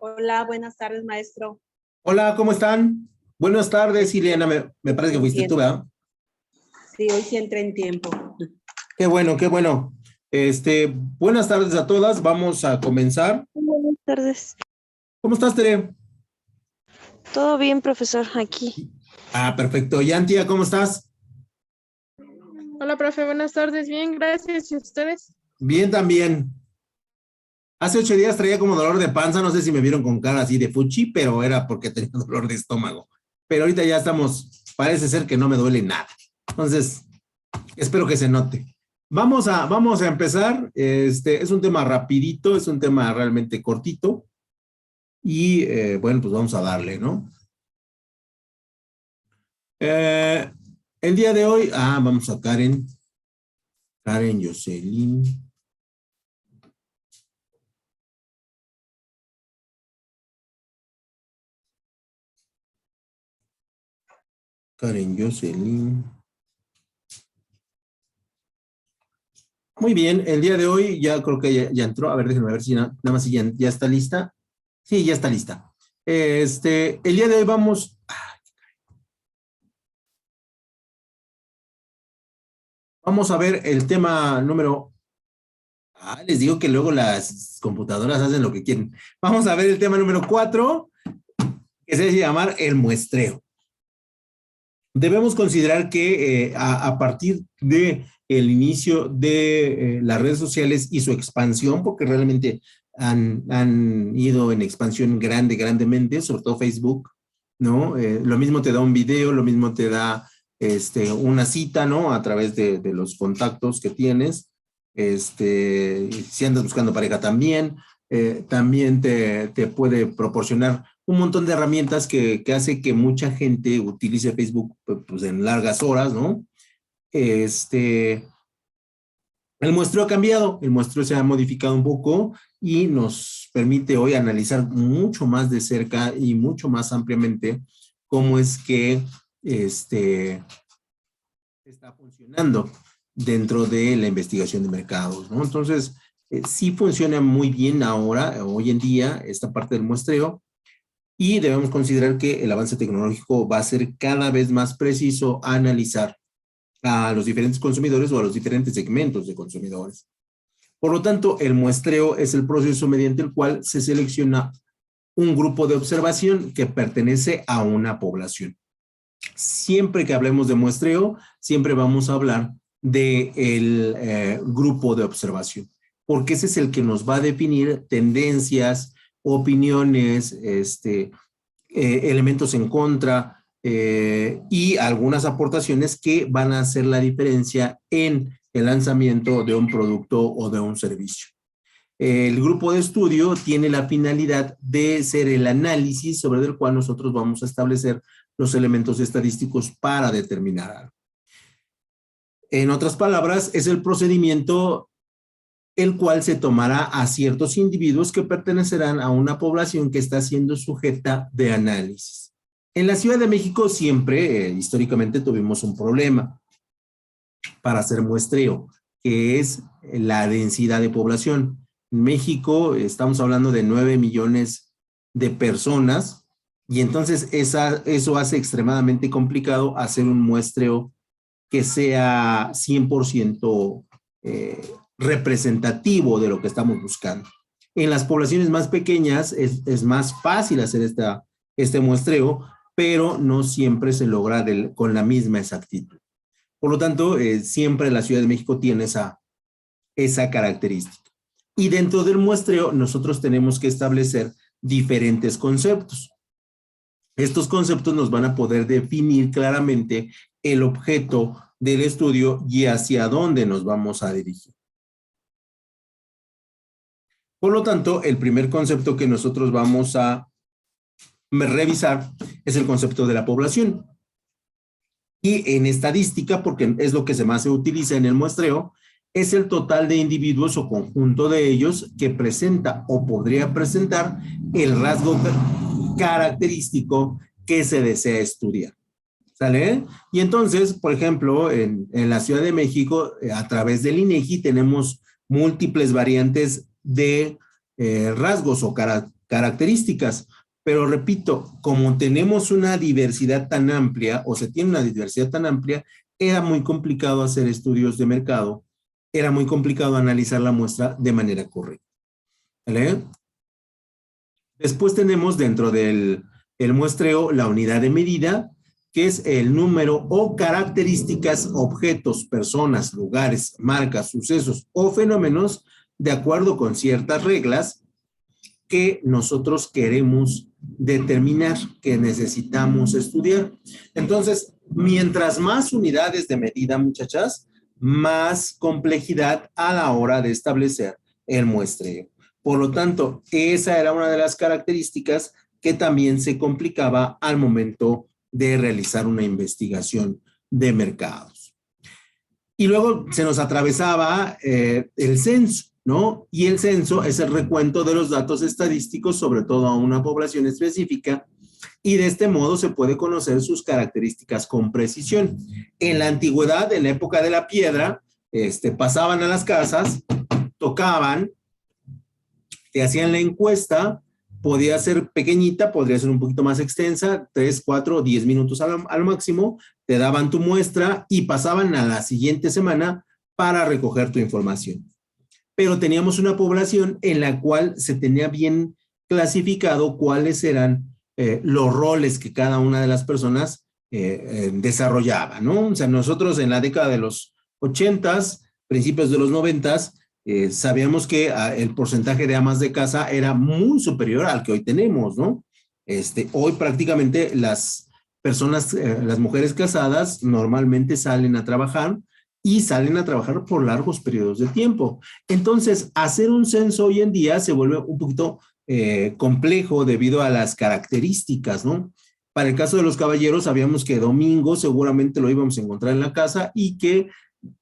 Hola, buenas tardes, maestro. Hola, ¿cómo están? Buenas tardes, Ileana. Me parece que fuiste tú, ¿verdad? Sí, hoy sí entré en tiempo. Qué bueno, qué bueno. Buenas tardes a todas. Vamos a comenzar. Buenas tardes. ¿Cómo estás, Tere? Todo bien, profesor, aquí. Ah, perfecto. ¿Y Antía, cómo estás? Hola, profe, buenas tardes. Bien, gracias. ¿Y ustedes? Bien también. Hace 8 días traía como dolor de panza. No sé si me vieron con cara así de fuchi, pero era porque tenía dolor de estómago. Pero ahorita ya estamos, parece ser que no me duele nada. Entonces, espero que se note. Vamos a empezar. Es un tema rapidito, es un tema realmente cortito. Y bueno, pues vamos a darle, ¿no? El día de hoy, vamos a Karen Jocelyn. Karen Jocelyn. Muy bien, el día de hoy ya creo que ya entró. A ver, déjenme ver si nada más si ya está lista. Sí, ya está lista. El día de hoy vamos a ver el tema número. Les digo que luego las computadoras hacen lo que quieren. Vamos a ver el tema número 4, que se llama el muestreo. Debemos considerar que a partir de el inicio de las redes sociales y su expansión, porque realmente han ido en expansión grandemente, sobre todo Facebook, ¿no? Lo mismo te da un video, lo mismo te da una cita, ¿no? A través de los contactos que tienes. Si andas buscando pareja también te puede proporcionar un montón de herramientas que hace que mucha gente utilice Facebook pues, en largas horas, ¿no? El muestreo ha cambiado, el muestreo se ha modificado un poco y nos permite hoy analizar mucho más de cerca y mucho más ampliamente cómo es que está funcionando dentro de la investigación de mercados, ¿no? Entonces, sí funciona muy bien ahora, hoy en día, esta parte del muestreo, y debemos considerar que el avance tecnológico va a ser cada vez más preciso a analizar a los diferentes consumidores o a los diferentes segmentos de consumidores. Por lo tanto, el muestreo es el proceso mediante el cual se selecciona un grupo de observación que pertenece a una población. Siempre que hablemos de muestreo, siempre vamos a hablar del grupo de observación, porque ese es el que nos va a definir tendencias, opiniones, elementos en contra y algunas aportaciones que van a hacer la diferencia en el lanzamiento de un producto o de un servicio. El grupo de estudio tiene la finalidad de ser el análisis sobre el cual nosotros vamos a establecer los elementos estadísticos para determinar algo. En otras palabras, es el procedimiento el cual se tomará a ciertos individuos que pertenecerán a una población que está siendo sujeta de análisis. En la Ciudad de México siempre, históricamente, tuvimos un problema para hacer muestreo, que es la densidad de población. En México estamos hablando de 9 millones de personas y entonces eso hace extremadamente complicado hacer un muestreo que sea 100% representativo de lo que estamos buscando. En las poblaciones más pequeñas es más fácil hacer este muestreo, pero no siempre se logra con la misma exactitud. Por lo tanto, siempre la Ciudad de México tiene esa característica. Y dentro del muestreo, nosotros tenemos que establecer diferentes conceptos. Estos conceptos nos van a poder definir claramente el objeto del estudio y hacia dónde nos vamos a dirigir. Por lo tanto, el primer concepto que nosotros vamos a revisar es el concepto de la población. Y en estadística, porque es lo que más se utiliza en el muestreo, es el total de individuos o conjunto de ellos que presenta o podría presentar el rasgo característico que se desea estudiar. ¿Sale? Y entonces, por ejemplo, en la Ciudad de México, a través del INEGI, tenemos múltiples variantes de rasgos o características. Pero repito, como tenemos una diversidad tan amplia, o se tiene una diversidad tan amplia, era muy complicado hacer estudios de mercado, era muy complicado analizar la muestra de manera correcta. ¿Vale? Después tenemos dentro del muestreo la unidad de medida, que es el número o características, objetos, personas, lugares, marcas, sucesos o fenómenos de acuerdo con ciertas reglas que nosotros queremos determinar, que necesitamos estudiar. Entonces, mientras más unidades de medida, muchachas, más complejidad a la hora de establecer el muestreo. Por lo tanto, esa era una de las características que también se complicaba al momento de realizar una investigación de mercados. Y luego se nos atravesaba el censo, ¿no? Y el censo es el recuento de los datos estadísticos, sobre todo a una población específica, y de este modo se puede conocer sus características con precisión. En la antigüedad, en la época de la piedra, pasaban a las casas, tocaban, te hacían la encuesta, podía ser pequeñita, podría ser un poquito más extensa, 3, 4, 10 minutos al máximo, te daban tu muestra y pasaban a la siguiente semana para recoger tu información. Pero teníamos una población en la cual se tenía bien clasificado cuáles eran los roles que cada una de las personas desarrollaba, ¿no? O sea, nosotros en la década de los 80s, principios de los 90s, sabíamos que el porcentaje de amas de casa era muy superior al que hoy tenemos, ¿no? Hoy prácticamente las personas, las mujeres casadas normalmente salen a trabajar y salen a trabajar por largos periodos de tiempo. Entonces, hacer un censo hoy en día se vuelve un poquito complejo debido a las características, ¿no? Para el caso de los caballeros, sabíamos que domingo seguramente lo íbamos a encontrar en la casa y que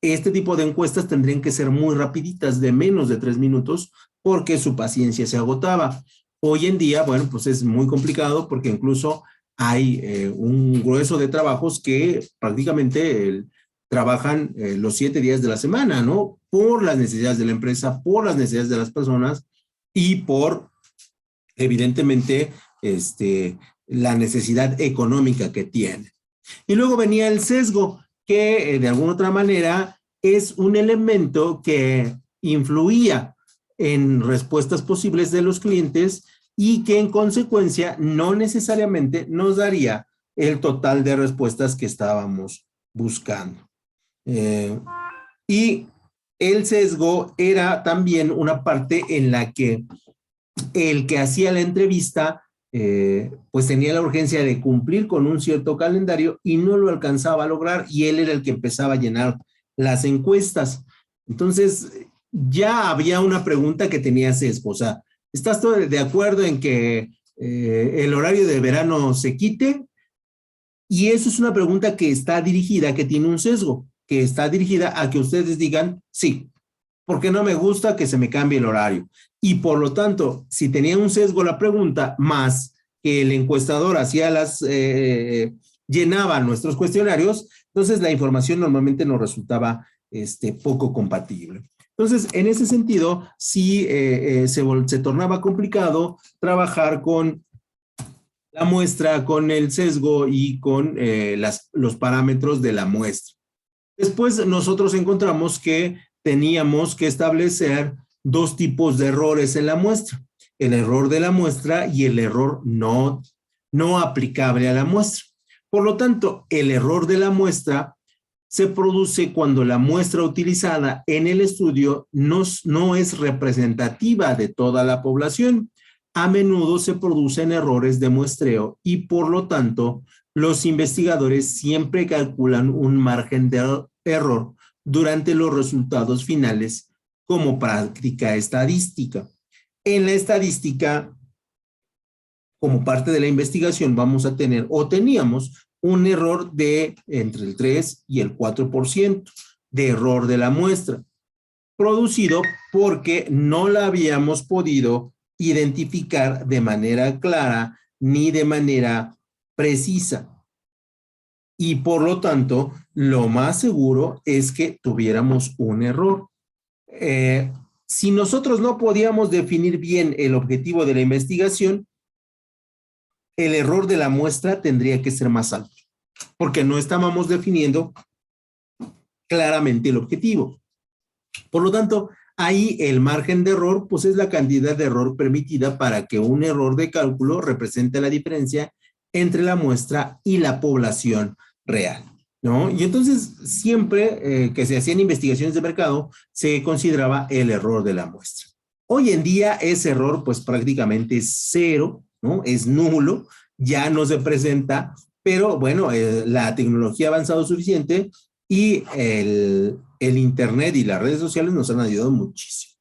este tipo de encuestas tendrían que ser muy rapiditas, de menos de 3 minutos, porque su paciencia se agotaba. Hoy en día, bueno, pues es muy complicado porque incluso hay un grueso de trabajos que prácticamente trabajan los 7 días de la semana, ¿no? Por las necesidades de la empresa, por las necesidades de las personas y por, evidentemente, la necesidad económica que tiene. Y luego venía el sesgo, que de alguna otra manera es un elemento que influía en respuestas posibles de los clientes y que en consecuencia no necesariamente nos daría el total de respuestas que estábamos buscando. Y el sesgo era también una parte en la que el que hacía la entrevista pues tenía la urgencia de cumplir con un cierto calendario y no lo alcanzaba a lograr y él era el que empezaba a llenar las encuestas. Entonces ya había una pregunta que tenía sesgo, o sea, ¿estás todo de acuerdo en que el horario de verano se quite? Y eso es una pregunta que está dirigida, que tiene un sesgo, que está dirigida a que ustedes digan sí, porque no me gusta que se me cambie el horario. Y por lo tanto, si tenía un sesgo la pregunta, más que el encuestador hacía llenaba nuestros cuestionarios, entonces la información normalmente nos resultaba poco compatible. Entonces, en ese sentido, sí se tornaba complicado trabajar con la muestra, con el sesgo y con los parámetros de la muestra. Después nosotros encontramos que teníamos que establecer 2 tipos de errores en la muestra. El error de la muestra y el error no aplicable a la muestra. Por lo tanto, el error de la muestra se produce cuando la muestra utilizada en el estudio no es representativa de toda la población. A menudo se producen errores de muestreo y por lo tanto, los investigadores siempre calculan un margen de error durante los resultados finales como práctica estadística. En la estadística, como parte de la investigación, vamos a tener o teníamos un error de entre el 3 y el 4% de error de la muestra, producido porque no la habíamos podido identificar de manera clara ni de manera precisa. Y por lo tanto, lo más seguro es que tuviéramos un error. si nosotros no podíamos definir bien el objetivo de la investigación, el error de la muestra tendría que ser más alto, porque no estábamos definiendo claramente el objetivo. Por lo tanto, ahí el margen de error, pues es la cantidad de error permitida para que un error de cálculo represente la diferencia entre la muestra y la población real, ¿no? Y entonces, siempre que se hacían investigaciones de mercado, se consideraba el error de la muestra. Hoy en día, ese error, pues prácticamente es cero, ¿no? Es nulo, ya no se presenta, pero bueno, la tecnología ha avanzado suficiente y el Internet y las redes sociales nos han ayudado muchísimo.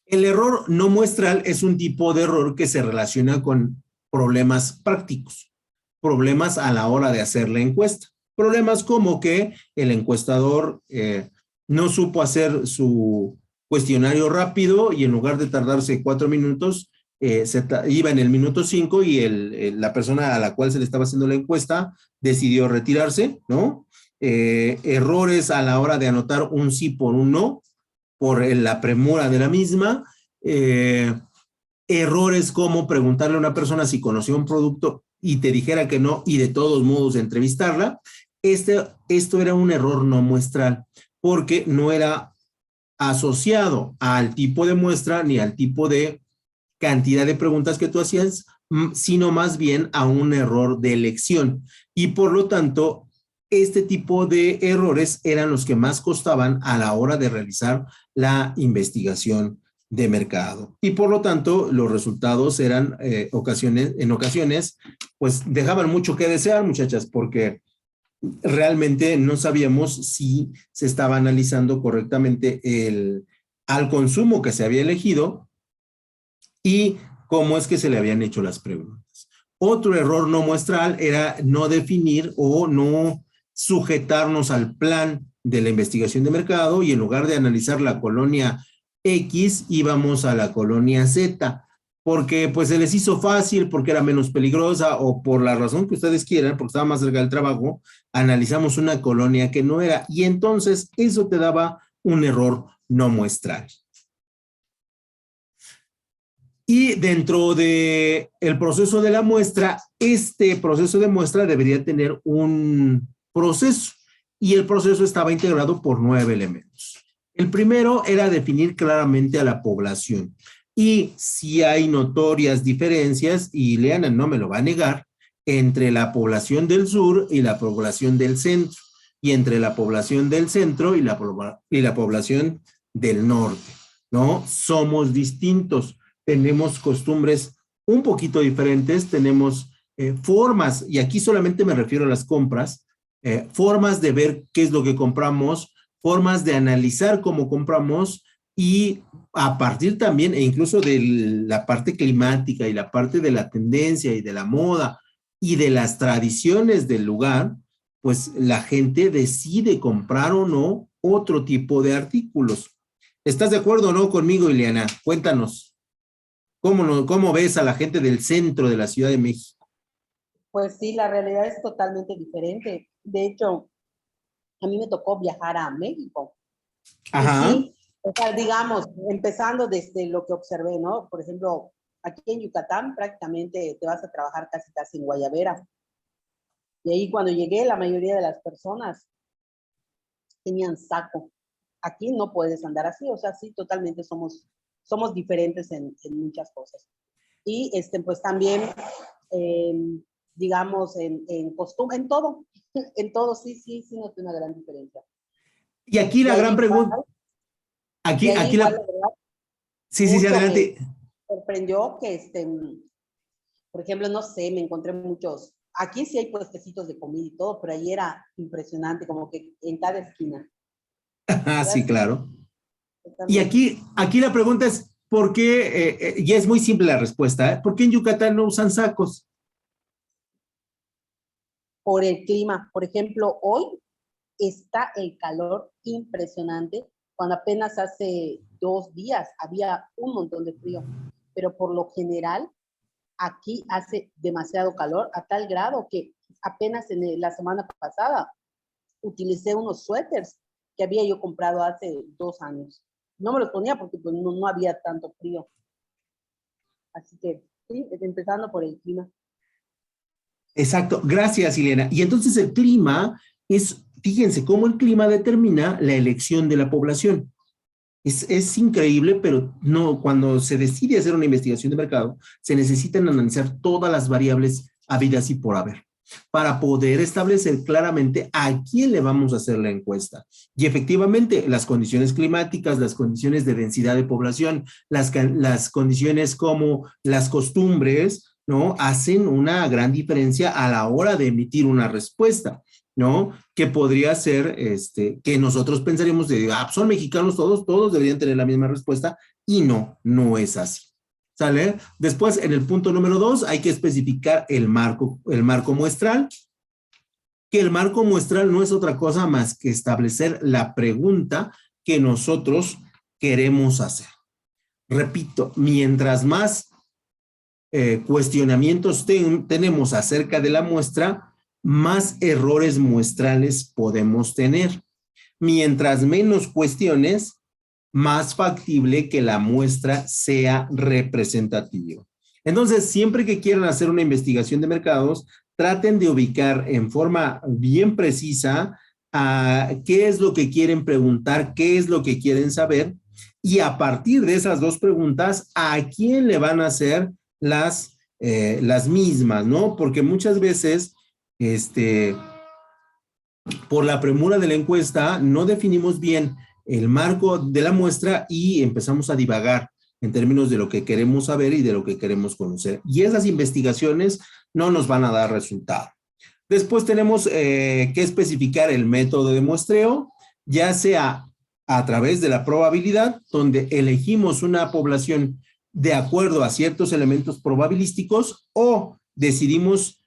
El error no muestral es un tipo de error que se relaciona con problemas prácticos, problemas a la hora de hacer la encuesta. Problemas como que el encuestador no supo hacer su cuestionario rápido y en lugar de tardarse 4 minutos, iba en el minuto 5 y la persona a la cual se le estaba haciendo la encuesta decidió retirarse, ¿no? Errores a la hora de anotar un sí por un no, por la premura de la misma, errores como preguntarle a una persona si conocía un producto y te dijera que no y de todos modos entrevistarla. Esto era un error no muestral porque no era asociado al tipo de muestra ni al tipo de cantidad de preguntas que tú hacías, sino más bien a un error de elección. Y por lo tanto, este tipo de errores eran los que más costaban a la hora de realizar la investigación de mercado. Y por lo tanto, los resultados eran en ocasiones, pues dejaban mucho que desear, muchachas, porque realmente no sabíamos si se estaba analizando correctamente al consumo que se había elegido y cómo es que se le habían hecho las preguntas. Otro error no muestral era no definir o no sujetarnos al plan de la investigación de mercado y en lugar de analizar la colonia X, íbamos a la colonia Z, porque pues se les hizo fácil, porque era menos peligrosa o por la razón que ustedes quieran, porque estaba más cerca del trabajo, analizamos una colonia que no era y entonces eso te daba un error no muestral. Y dentro del proceso de la muestra, este proceso de muestra debería tener un proceso y el proceso estaba integrado por 9 elementos. El primero era definir claramente a la población y si hay notorias diferencias, y Ileana no me lo va a negar, entre la población del sur y la población del centro y entre la población del centro y la población del norte, ¿no? Somos distintos. Tenemos costumbres un poquito diferentes, tenemos formas, y aquí solamente me refiero a las compras, formas de ver qué es lo que compramos, formas de analizar cómo compramos y a partir también, e incluso de la parte climática y la parte de la tendencia y de la moda y de las tradiciones del lugar, pues la gente decide comprar o no otro tipo de artículos. ¿Estás de acuerdo o no conmigo, Ileana? Cuéntanos. ¿Cómo ves a la gente del centro de la Ciudad de México? Pues sí, la realidad es totalmente diferente. De hecho, a mí me tocó viajar a México. Ajá. Y sí, o sea, digamos, empezando desde lo que observé, ¿no? Por ejemplo, aquí en Yucatán prácticamente te vas a trabajar casi en Guayabera. Y ahí cuando llegué, la mayoría de las personas tenían saco. Aquí no puedes andar así, o sea, sí, totalmente somos diferentes en muchas cosas. Y pues también, digamos, en costumbre, en todo, sí noté una gran diferencia. Y aquí la gran pregunta, aquí la verdad, sí, adelante. Me sorprendió que, por ejemplo, no sé, me encontré muchos, aquí sí hay puestecitos de comida y todo, pero ahí era impresionante, como que en cada esquina. Ah, sí, claro. Y aquí la pregunta es, ¿por qué? Y es muy simple la respuesta, ¿por qué en Yucatán no usan sacos? Por el clima. Por ejemplo, hoy está el calor impresionante, cuando apenas hace 2 días había un montón de frío, pero por lo general aquí hace demasiado calor, a tal grado que apenas la semana pasada utilicé unos suéteres que había yo comprado hace 2 años. No me los ponía porque pues, no había tanto frío. Así que, sí, empezando por el clima. Exacto, gracias, Ileana. Y entonces el clima es, fíjense cómo el clima determina la elección de la población. Es increíble, pero no, cuando se decide hacer una investigación de mercado, se necesitan analizar todas las variables habidas y por haber para poder establecer claramente a quién le vamos a hacer la encuesta. Y efectivamente, las condiciones climáticas, las condiciones de densidad de población, las condiciones como las costumbres, ¿no? Hacen una gran diferencia a la hora de emitir una respuesta, ¿no? Que podría ser, que nosotros pensaríamos de, son mexicanos todos deberían tener la misma respuesta, y no es así. ¿Sale? Después, en el punto número 2, hay que especificar el marco muestral, que el marco muestral no es otra cosa más que establecer la pregunta que nosotros queremos hacer. Repito, mientras más cuestionamientos tenemos acerca de la muestra, más errores muestrales podemos tener. Mientras menos cuestiones, más factible que la muestra sea representativa. Entonces, siempre que quieran hacer una investigación de mercados, traten de ubicar en forma bien precisa qué es lo que quieren preguntar, qué es lo que quieren saber, y a partir de esas dos preguntas, ¿a quién le van a hacer las mismas, ¿no? Porque muchas veces, por la premura de la encuesta, no definimos bien el marco de la muestra y empezamos a divagar en términos de lo que queremos saber y de lo que queremos conocer. Y esas investigaciones no nos van a dar resultado. Después tenemos que especificar el método de muestreo, ya sea a través de la probabilidad, donde elegimos una población de acuerdo a ciertos elementos probabilísticos, o decidimos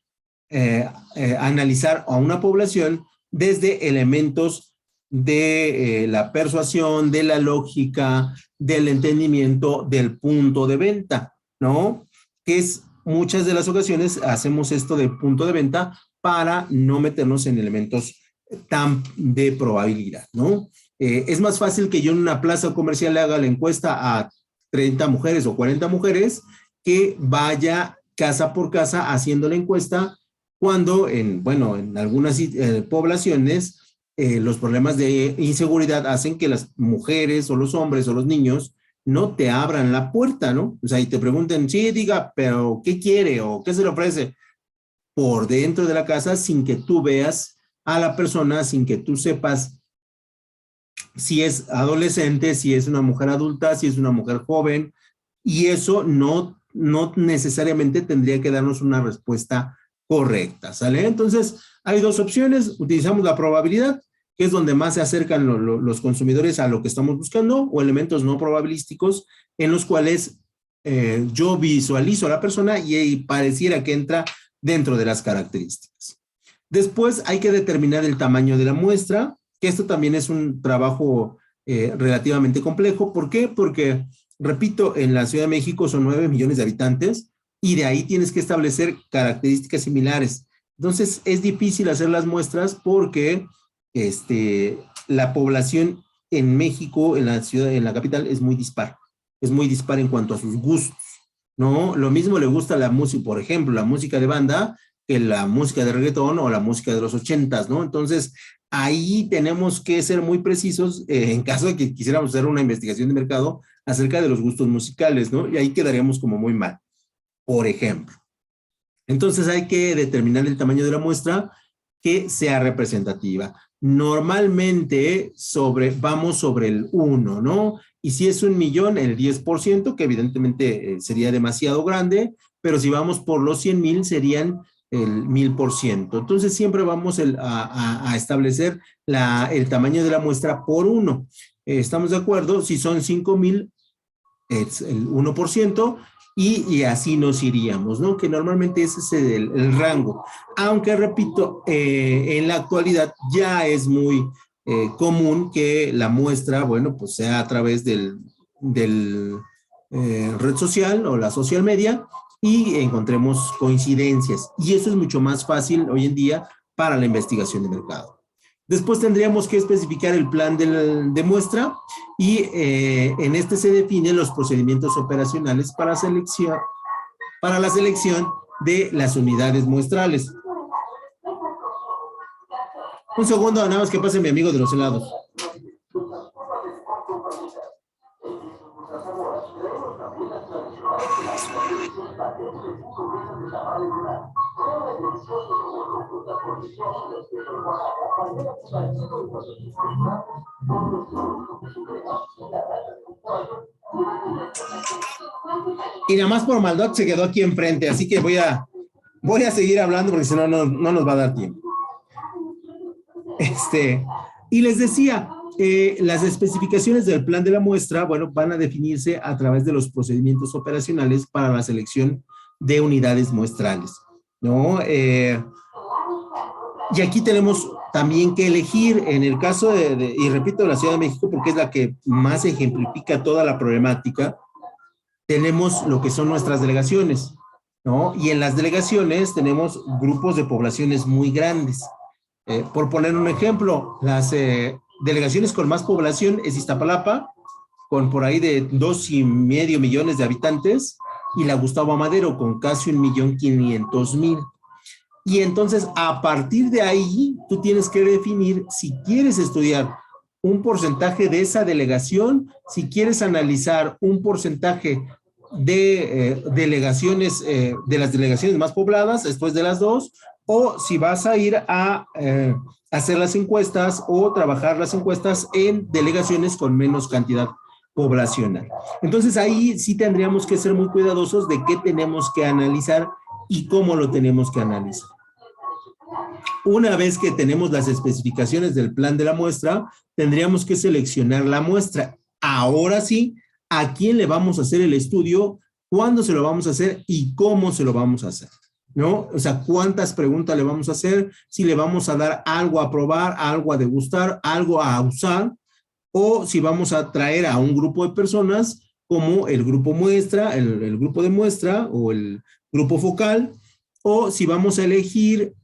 analizar a una población desde elementos de la persuasión, de la lógica, del entendimiento del punto de venta, ¿no? Que es, muchas de las ocasiones hacemos esto de punto de venta para no meternos en elementos tan de probabilidad, ¿no? Es más fácil que yo en una plaza comercial le haga la encuesta a 30 mujeres o 40 mujeres que vaya casa por casa haciendo la encuesta, cuando en algunas poblaciones los problemas de inseguridad hacen que las mujeres o los hombres o los niños no te abran la puerta, ¿no? O sea, y te pregunten, sí, diga, pero ¿qué quiere o qué se le ofrece? Por dentro de la casa, sin que tú veas a la persona, sin que tú sepas si es adolescente, si es una mujer adulta, si es una mujer joven, y eso no necesariamente tendría que darnos una respuesta correcta, ¿sale? Entonces, hay dos opciones: utilizamos la probabilidad, que es donde más se acercan los consumidores a lo que estamos buscando, o elementos no probabilísticos, en los cuales yo visualizo a la persona y pareciera que entra dentro de las características. Después hay que determinar el tamaño de la muestra, que esto también es un trabajo relativamente complejo. ¿Por qué? Porque, repito, en la Ciudad de México son 9 millones de habitantes, y de ahí tienes que establecer características similares. Entonces, es difícil hacer las muestras porque la población en México, en la ciudad, en la capital, es muy dispar. Es muy dispar en cuanto a sus gustos, ¿no? Lo mismo le gusta la música, por ejemplo, la música de banda, que la música de reggaetón o la música de los 80s, ¿no? Entonces, ahí tenemos que ser muy precisos en caso de que quisiéramos hacer una investigación de mercado acerca de los gustos musicales, ¿no? Y ahí quedaríamos como muy mal, por ejemplo. Entonces hay que determinar el tamaño de la muestra que sea representativa. Normalmente vamos sobre el 1, ¿no? Y si es 1 millón, el 10%, que evidentemente sería demasiado grande, pero si vamos por los 100,000 serían el 1000%. Entonces siempre vamos a establecer el tamaño de la muestra por 1. ¿Estamos de acuerdo? Si son 5,000, es el 1%, y así nos iríamos, ¿no? Que normalmente ese es el rango. Aunque, repito, en la actualidad ya es muy común que la muestra, bueno, pues sea a través del red social o la social media, y encontremos coincidencias. Y eso es mucho más fácil hoy en día para la investigación de mercado. Después tendríamos que especificar el plan de muestra y en este se definen los procedimientos operacionales para la selección de las unidades muestrales. Un segundo, nada más que pase mi amigo de los helados. Y nada más por maldad se quedó aquí enfrente, así que voy a seguir hablando porque si no, no nos va a dar tiempo. Y les decía, las especificaciones del plan de la muestra, bueno, van a definirse a través de los procedimientos operacionales para la selección de unidades muestrales, ¿no? Y aquí tenemos también que elegir, en el caso y repito, de la Ciudad de México, porque es la que más ejemplifica toda la problemática, tenemos lo que son nuestras delegaciones, ¿no? Y en las delegaciones tenemos grupos de poblaciones muy grandes. Por poner un ejemplo, las delegaciones con más población es Iztapalapa, con por ahí de 2,5 millones de habitantes, y la Gustavo Madero, con casi 1,500,000. Y entonces, a partir de ahí, tú tienes que definir si quieres estudiar un porcentaje de esa delegación, si quieres analizar un porcentaje de delegaciones, de las delegaciones más pobladas, después de las dos, o si vas a ir a hacer las encuestas o trabajar las encuestas en delegaciones con menos cantidad poblacional. Entonces ahí sí tendríamos que ser muy cuidadosos de qué tenemos que analizar y cómo lo tenemos que analizar. Una vez que tenemos las especificaciones del plan de la muestra, tendríamos que seleccionar la muestra. Ahora sí, ¿a quién le vamos a hacer el estudio? ¿Cuándo se lo vamos a hacer? ¿Y cómo se lo vamos a hacer? ¿No? O sea, ¿cuántas preguntas le vamos a hacer? Si le vamos a dar algo a probar, algo a degustar, algo a usar, o si vamos a traer a un grupo de personas como el grupo muestra, el grupo de muestra o el grupo focal, o si vamos a elegir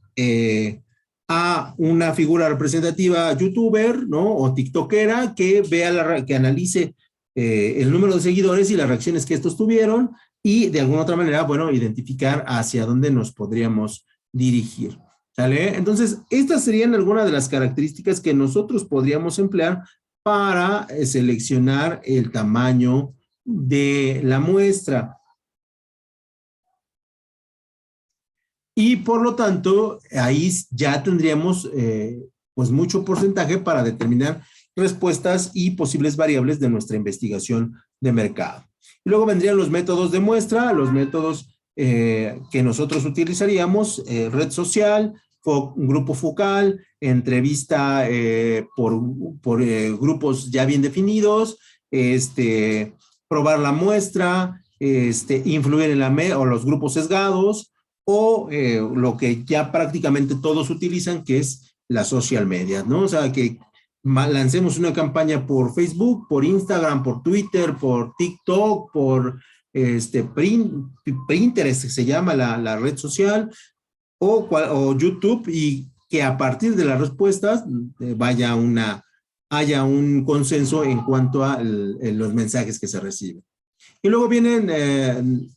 a una figura representativa youtuber, ¿no? O tiktokera que vea que analice el número de seguidores y las reacciones que estos tuvieron y de alguna otra manera, bueno, identificar hacia dónde nos podríamos dirigir. ¿Sale? Entonces, estas serían algunas de las características que nosotros podríamos emplear para seleccionar el tamaño de la muestra. Y por lo tanto, ahí ya tendríamos pues mucho porcentaje para determinar respuestas y posibles variables de nuestra investigación de mercado. Y luego vendrían los métodos de muestra, los métodos que nosotros utilizaríamos, red social, grupo focal, entrevista por grupos ya bien definidos, probar la muestra, influir en o los grupos sesgados, o lo que ya prácticamente todos utilizan, que es la social media, ¿no? O sea, que lancemos una campaña por Facebook, por Instagram, por Twitter, por TikTok, por Pinterest, se llama la red social, o YouTube, y que a partir de las respuestas haya un consenso en cuanto a los mensajes que se reciben. Y luego vienen,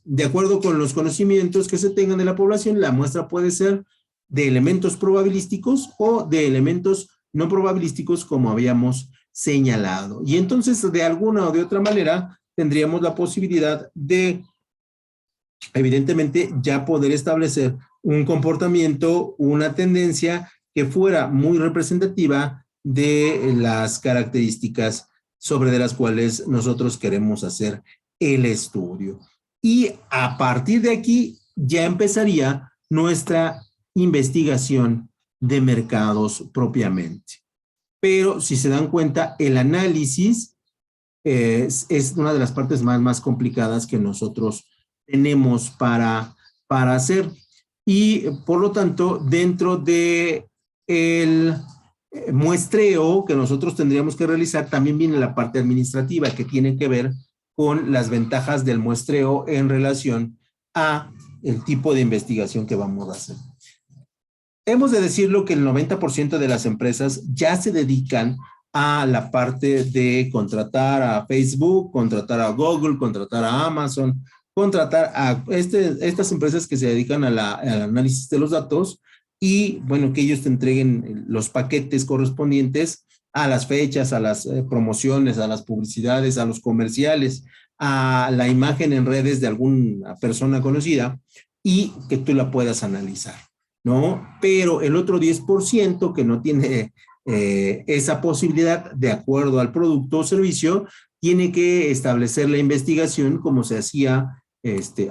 de acuerdo con los conocimientos que se tengan de la población, la muestra puede ser de elementos probabilísticos o de elementos no probabilísticos, como habíamos señalado. Y entonces, de alguna o de otra manera, tendríamos la posibilidad de, evidentemente, ya poder establecer un comportamiento, una tendencia que fuera muy representativa de las características sobre de las cuales nosotros queremos hacer el estudio. Y a partir de aquí ya empezaría nuestra investigación de mercados propiamente. Pero si se dan cuenta, el análisis es una de las partes más complicadas que nosotros tenemos para hacer. Y por lo tanto, dentro de el muestreo que nosotros tendríamos que realizar, también viene la parte administrativa que tiene que ver con las ventajas del muestreo en relación a el tipo de investigación que vamos a hacer. hemos de decirlo que el 90% de las empresas ya se dedican a la parte de contratar a Facebook, contratar a Google, contratar a Amazon, contratar a estas empresas que se dedican al análisis de los datos y, bueno, que ellos te entreguen los paquetes correspondientes a las fechas, a las promociones, a las publicidades, a los comerciales, a la imagen en redes de alguna persona conocida y que tú la puedas analizar, ¿no? Pero el otro 10% que no tiene esa posibilidad, de acuerdo al producto o servicio, tiene que establecer la investigación como se hacía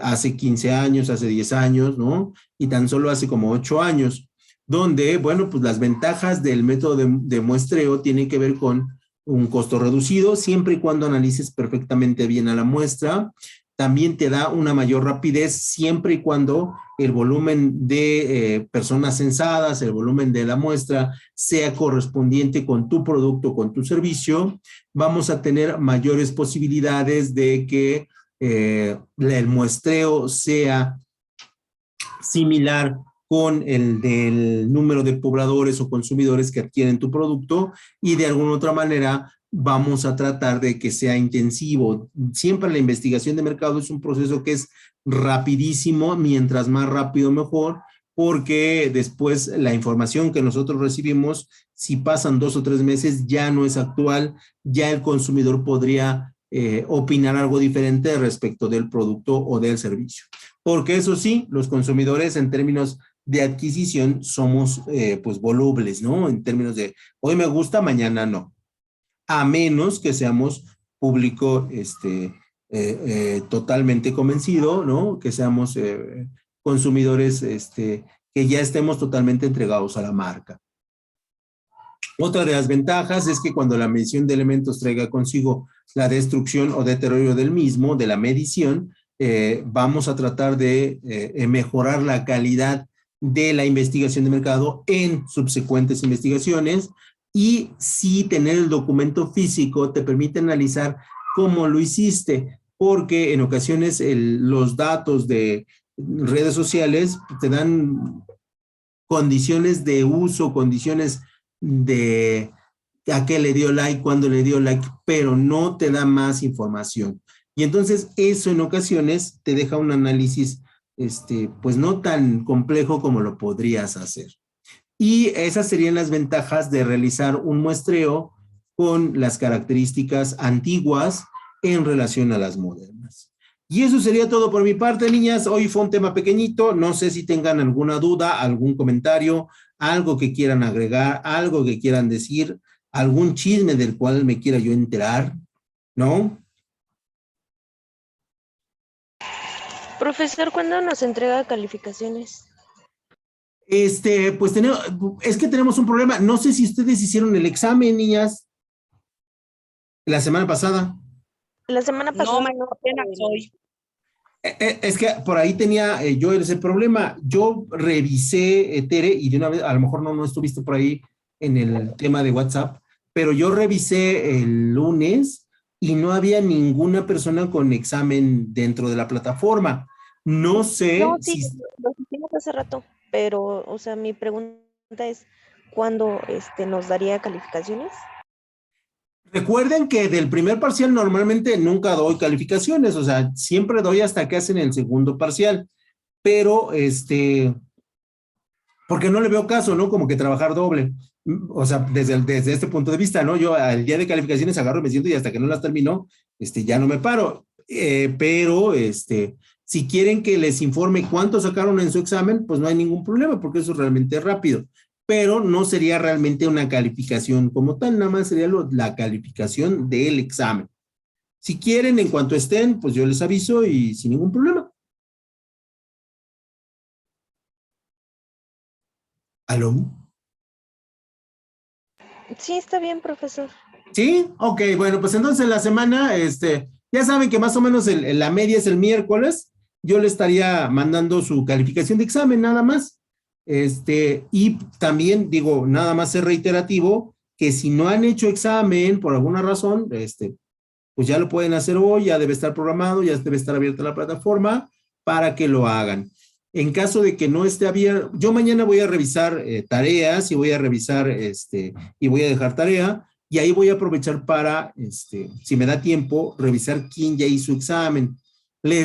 hace 15 años, hace 10 años, ¿no? Y tan solo hace como 8 años, donde, bueno, pues las ventajas del método de muestreo tienen que ver con un costo reducido, siempre y cuando analices perfectamente bien a la muestra. También te da una mayor rapidez siempre y cuando el volumen de personas censadas, el volumen de la muestra sea correspondiente con tu producto, con tu servicio. Vamos a tener mayores posibilidades de que el muestreo sea similar con el del número de pobladores o consumidores que adquieren tu producto y de alguna otra manera vamos a tratar de que sea intensivo. Siempre la investigación de mercado es un proceso que es rapidísimo, mientras más rápido mejor, porque después la información que nosotros recibimos, si pasan 2 o 3 meses, ya no es actual, ya el consumidor podría opinar algo diferente respecto del producto o del servicio. Porque eso sí, los consumidores en términos de adquisición somos pues volubles, ¿no? En términos de hoy me gusta, mañana no. A menos que seamos público totalmente convencido, ¿no? Que seamos consumidores que ya estemos totalmente entregados a la marca. Otra de las ventajas es que cuando la medición de elementos traiga consigo la destrucción o deterioro del mismo, de la medición, vamos a tratar de mejorar la calidad de la investigación de mercado en subsecuentes investigaciones y sí tener el documento físico te permite analizar cómo lo hiciste, porque en ocasiones los datos de redes sociales te dan condiciones de uso, condiciones de a qué le dio like, cuándo le dio like, pero no te da más información. Y entonces eso en ocasiones te deja un análisis pues no tan complejo como lo podrías hacer. Y esas serían las ventajas de realizar un muestreo con las características antiguas en relación a las modernas. Y eso sería todo por mi parte, niñas. Hoy fue un tema pequeñito. No sé si tengan alguna duda, algún comentario, algo que quieran agregar, algo que quieran decir, algún chisme del cual me quiera yo enterar, ¿no? Profesor, ¿cuándo nos entrega calificaciones? Pues es que tenemos un problema. No sé si ustedes hicieron el examen, niñas, la semana pasada. La semana pasada No, apenas hoy. Es que por ahí tenía yo ese problema. Yo revisé, Tere, y de una vez, a lo mejor no estuviste por ahí en el tema de WhatsApp, pero yo revisé el lunes y no había ninguna persona con examen dentro de la plataforma. No sé No, sí, si... lo hicimos hace rato, pero, o sea, mi pregunta es, ¿cuándo nos daría calificaciones? Recuerden que del primer parcial normalmente nunca doy calificaciones, o sea, siempre doy hasta que hacen el segundo parcial, pero porque no le veo caso, ¿no? Como que trabajar doble. O sea, desde este punto de vista, ¿no? Yo al día de calificaciones agarro, me siento y hasta que no las termino, ya no me paro. Pero, si quieren que les informe cuánto sacaron en su examen, pues no hay ningún problema, porque eso es realmente rápido. Pero no sería realmente una calificación como tal, nada más sería la calificación del examen. Si quieren, en cuanto estén, pues yo les aviso y sin ningún problema. ¿Aló? Sí, está bien, profesor. ¿Sí? Ok, bueno, pues entonces la semana, ya saben que más o menos la media es el miércoles. Yo le estaría mandando su calificación de examen, nada más. Y también digo, nada más ser reiterativo, que si no han hecho examen por alguna razón, pues ya lo pueden hacer hoy, ya debe estar programado, ya debe estar abierta la plataforma para que lo hagan. En caso de que no esté abierto, yo mañana voy a revisar tareas y voy a revisar, y voy a dejar tarea, y ahí voy a aprovechar para, si me da tiempo, revisar quién ya hizo examen.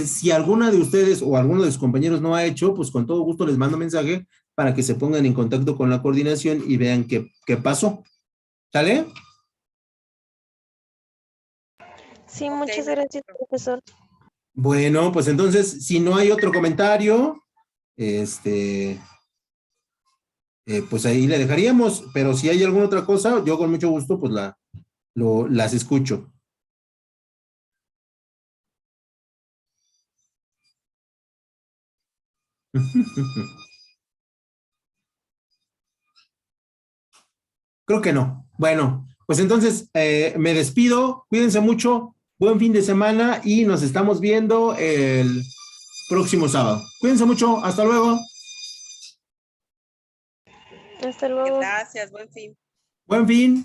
Si alguna de ustedes o alguno de sus compañeros no ha hecho, pues con todo gusto les mando mensaje para que se pongan en contacto con la coordinación y vean qué pasó. ¿Sale? Sí, muchas gracias, profesor. Bueno, pues entonces, si no hay otro comentario, pues ahí le dejaríamos, pero si hay alguna otra cosa, yo con mucho gusto, pues las escucho. Creo que no. Bueno, pues entonces me despido, cuídense mucho, buen fin de semana y nos estamos viendo el próximo sábado. Cuídense mucho, hasta luego. Hasta luego. Gracias, buen fin. Buen fin.